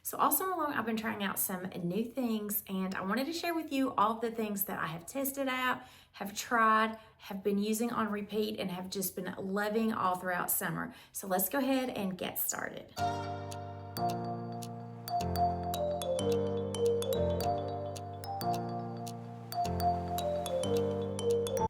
So all summer long, I've been trying out some new things, and I wanted to share with you all of the things that I have tested out, have tried, have been using on repeat, and have just been loving all throughout summer. So let's go ahead and get started.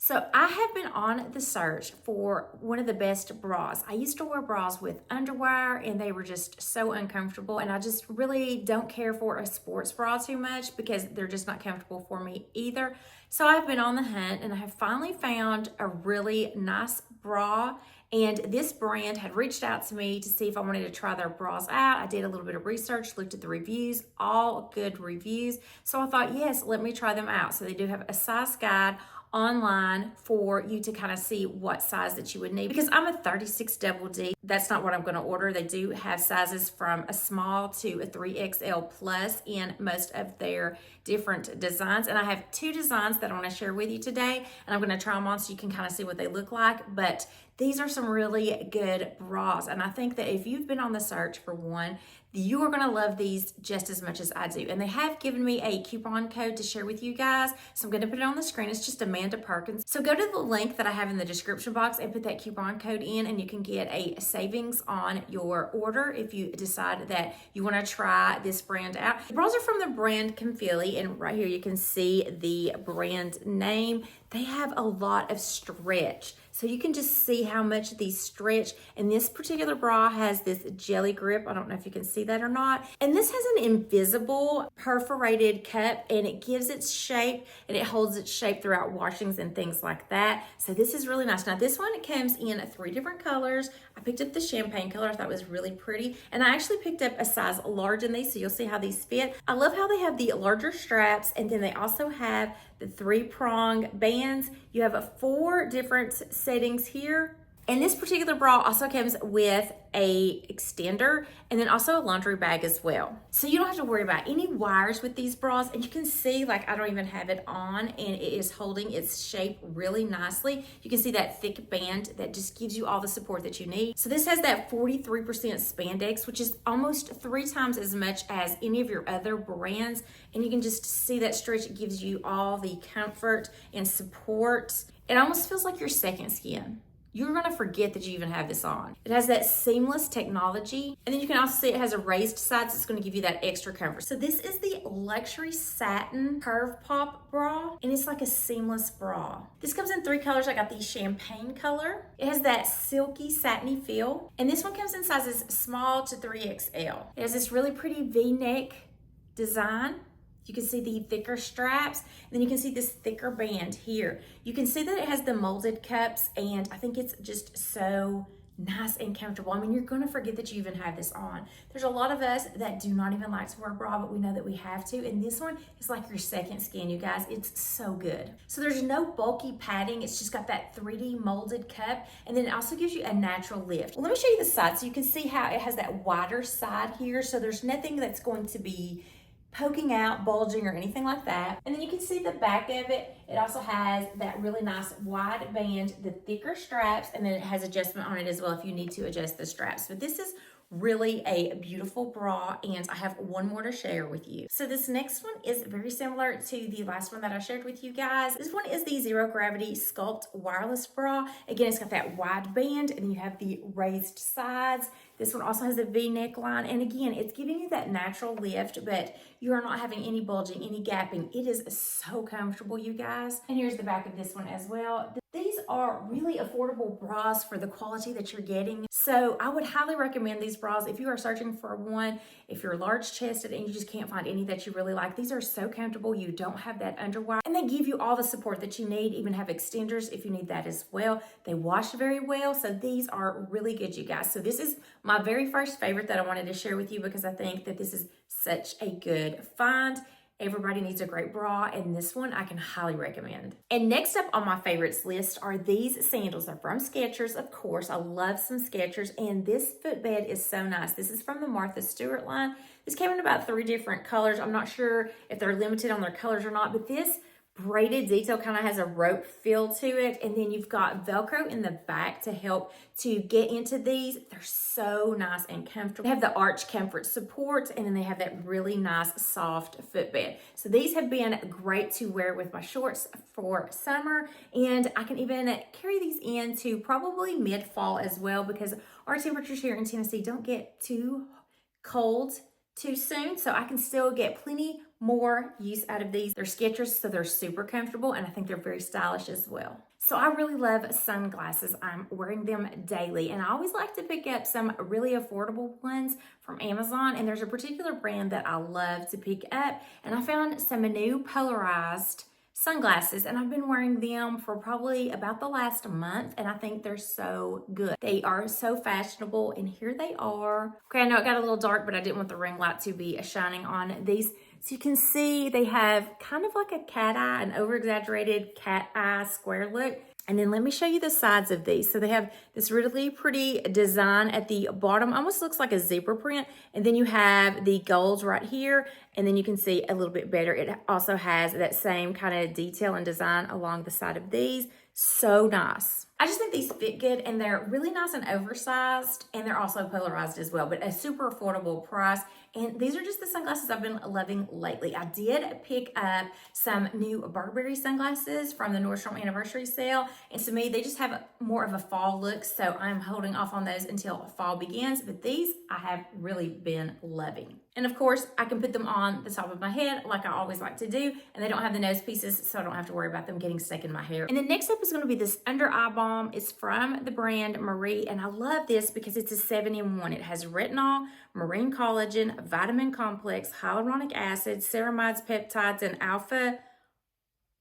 So I have been on the search for one of the best bras. I used to wear bras with underwire and they were just so uncomfortable, and I just really don't care for a sports bra too much because they're just not comfortable for me either. So I've been on the hunt and I have finally found a really nice bra, and this brand had reached out to me to see if I wanted to try their bras out. I did a little bit of research, looked at the reviews, all good reviews. So I thought, yes, let me try them out. So they do have a size guide online for you to kind of see what size that you would need, because I'm a 36 double D. That's not what I'm going to order. They do have sizes from a small to a 3XL plus in most of their different designs, and I have two designs that I want to share with you today, and I'm going to try them on so you can kind of see what they look like. But these are some really good bras, and I think that if you've been on the search for one, you are going to love these just as much as I do. And they have given me a coupon code to share with you guys, so I'm going to put it on the screen. It's just Amanda Perkins. So go to the link that I have in the description box and put that coupon code in, and you can get a savings on your order if you decide that you want to try this brand out. The bras are from the brand Comfelie, and right here you can see the brand name. They have a lot of stretch, so you can just see how much these stretch. And this particular bra has this jelly grip. I don't know if you can see that or not. And this has an invisible perforated cup, and it gives its shape, and it holds its shape throughout washings and things like that. So this is really nice. Now this one, it comes in 3 different colors. I picked up the champagne color. I thought it was really pretty. And I actually picked up a size large in these, so you'll see how these fit. I love how they have the larger straps, and then they also have the 3-prong bands. You have 4 different settings here. And this particular bra also comes with a extender and then also a laundry bag as well. So you don't have to worry about any wires with these bras. And you can see, like, I don't even have it on, and it is holding its shape really nicely. You can see that thick band that just gives you all the support that you need. So this has that 43% spandex, which is almost 3 times as much as any of your other brands. And you can just see that stretch. It gives you all the comfort and support. It almost feels like your second skin. You're gonna forget that you even have this on. It has that seamless technology. And then you can also see it has a raised side, so it's gonna give you that extra comfort. So this is the luxury satin curve pop bra, and it's like a seamless bra. This comes in 3 colors. I got the champagne color. It has that silky satiny feel. And this one comes in sizes small to 3XL. It has this really pretty V-neck design. You can see the thicker straps, and then you can see this thicker band here. You can see that it has the molded cups, and I think it's just so nice and comfortable. I mean, you're gonna forget that you even have this on. There's a lot of us that do not even like to wear a bra, but we know that we have to, and this one is like your second skin, you guys. It's so good. So there's no bulky padding. It's just got that 3D molded cup, and then it also gives you a natural lift. Well, let me show you the side so you can see how it has that wider side here. So there's nothing that's going to be poking out, bulging, or anything like that. And then you can see the back of it. It also has that really nice wide band, the thicker straps, and then it has adjustment on it as well if you need to adjust the straps. But this is really a beautiful bra, and I have one more to share with you. So this next one is very similar to the last one that I shared with you guys. This one is the Zero Gravity Sculpt Wireless Bra. Again, it's got that wide band, and then you have the raised sides. This one also has a V-neck line, and again, it's giving you that natural lift, but you are not having any bulging, any gapping. It is so comfortable, you guys. And here's the back of this one as well. These are really affordable bras for the quality that you're getting. So I would highly recommend these bras if you are searching for one. If you're large chested and you just can't find any that you really like, these are so comfortable. You don't have that underwire, and they give you all the support that you need. Even have extenders if you need that as well. They wash very well, so these are really good, you guys. So this is my very first favorite that I wanted to share with you because I think that this is such a good find. Everybody needs a great bra, and this one I can highly recommend. And next up on my favorites list are these sandals. They're from Skechers, of course. I love some Skechers, and this footbed is so nice. This is from the Martha Stewart line. This came in about 3 different colors. I'm not sure if they're limited on their colors or not, but this braided detail, kind of has a rope feel to it. And then you've got Velcro in the back to help to get into these. They're so nice and comfortable. They have the arch comfort support, and then they have that really nice soft footbed. So these have been great to wear with my shorts for summer, and I can even carry these into probably mid-fall as well, because our temperatures here in Tennessee don't get too cold too soon, so I can still get plenty more use out of these. They're Skechers, so they're super comfortable, and I think they're very stylish as well. So I really love sunglasses. I'm wearing them daily, and I always like to pick up some really affordable ones from Amazon, and there's a particular brand that I love to pick up, and I found some new polarized sunglasses, and I've been wearing them for probably about the last month, and I think they're so good. They are so fashionable, and here they are. Okay, I know it got a little dark, but I didn't want the ring light to be shining on these. So you can see they have kind of like a cat eye, an over-exaggerated cat eye square look. And then let me show you the sides of these. So they have this really pretty design at the bottom, almost looks like a zebra print. And then you have the golds right here. And then you can see a little bit better. It also has that same kind of detail and design along the side of these. So nice. I just think these fit good, and they're really nice and oversized, and they're also polarized as well, but a super affordable price. And these are just the sunglasses I've been loving lately. I did pick up some new Burberry sunglasses from the Nordstrom anniversary sale, and to me, they just have more of a fall look, so I'm holding off on those until fall begins, but these I have really been loving. And of course, I can put them on the top of my head like I always like to do, and they don't have the nose pieces, so I don't have to worry about them getting stuck in my hair. And then next up is going to be this under eye balm. It's from the brand Maree, and I love this because it's a 7-in-1. It has retinol, marine collagen, vitamin complex, hyaluronic acid, ceramides, peptides, and alpha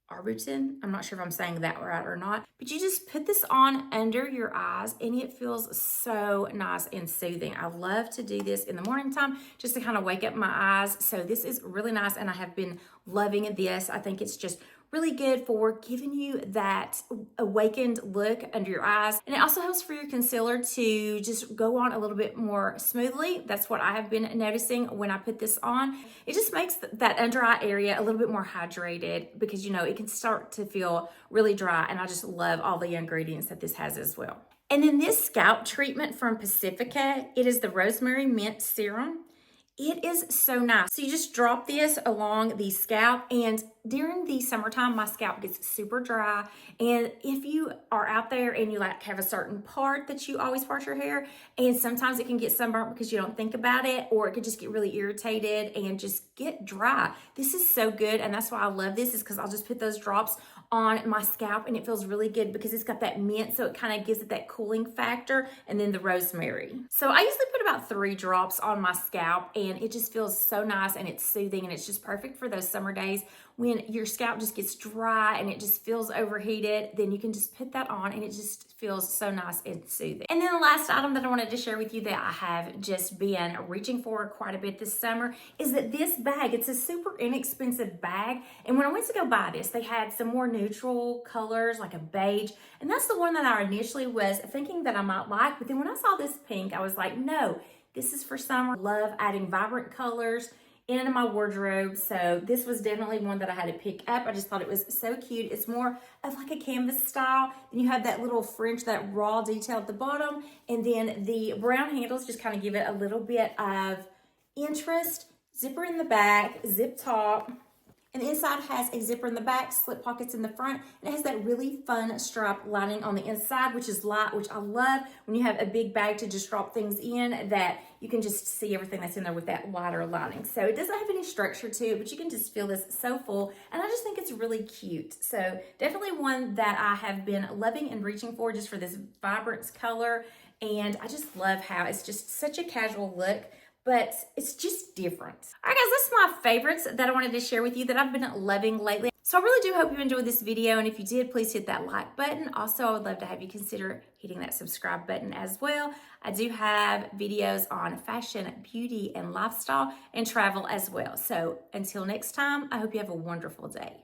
arbutin. I'm not sure if I'm saying that right or not, but you just put this on under your eyes and it feels so nice and soothing. I love to do this in the morning time just to kind of wake up my eyes. So this is really nice, and I have been loving this. I think it's just really good for giving you that awakened look under your eyes. And it also helps for your concealer to just go on a little bit more smoothly. That's what I have been noticing when I put this on. It just makes that under eye area a little bit more hydrated, because you know it can start to feel really dry, and I just love all the ingredients that this has as well. And then this scalp treatment from Pacifica, it is the Rosemary Mint Serum. It is so nice. So you just drop this along the scalp, and during the summertime, my scalp gets super dry. And if you are out there and you like have a certain part that you always part your hair, and sometimes it can get sunburnt because you don't think about it, or it could just get really irritated and just get dry. This is so good, and that's why I love this, is because I'll just put those drops on my scalp, and it feels really good because it's got that mint, so it kind of gives it that cooling factor, and then the rosemary. So I usually put about 3 drops on my scalp, and it just feels so nice, and it's soothing, and it's just perfect for those summer days when your scalp just gets dry and it just feels overheated. Then you can just put that on, and it just feels so nice and soothing. And then the last item that I wanted to share with you that I have just been reaching for quite a bit this summer is that this bag, it's a super inexpensive bag. And when I went to go buy this, they had some more neutral colors, like a beige. And that's the one that I initially was thinking that I might like. But then when I saw this pink, I was like, no, this is for summer. Love adding vibrant colors into my wardrobe. So this was definitely one that I had to pick up. I just thought it was so cute. It's more of like a canvas style. Then you have that little fringe, that raw detail at the bottom. And then the brown handles just kind of give it a little bit of interest. Zipper in the back, zip top. And the inside has a zipper in the back, slip pockets in the front, and it has that really fun strap lining on the inside, which is light, which I love when you have a big bag to just drop things in, that you can just see everything that's in there with that lighter lining. So it doesn't have any structure to it, but you can just feel this so full, and I just think it's really cute. So definitely one that I have been loving and reaching for, just for this vibrance color, and I just love how it's just such a casual look, but it's just different. All right, guys, that's my favorites that I wanted to share with you that I've been loving lately. So I really do hope you enjoyed this video, and if you did, please hit that like button. Also, I would love to have you consider hitting that subscribe button as well. I do have videos on fashion, beauty, and lifestyle, and travel as well. So until next time, I hope you have a wonderful day.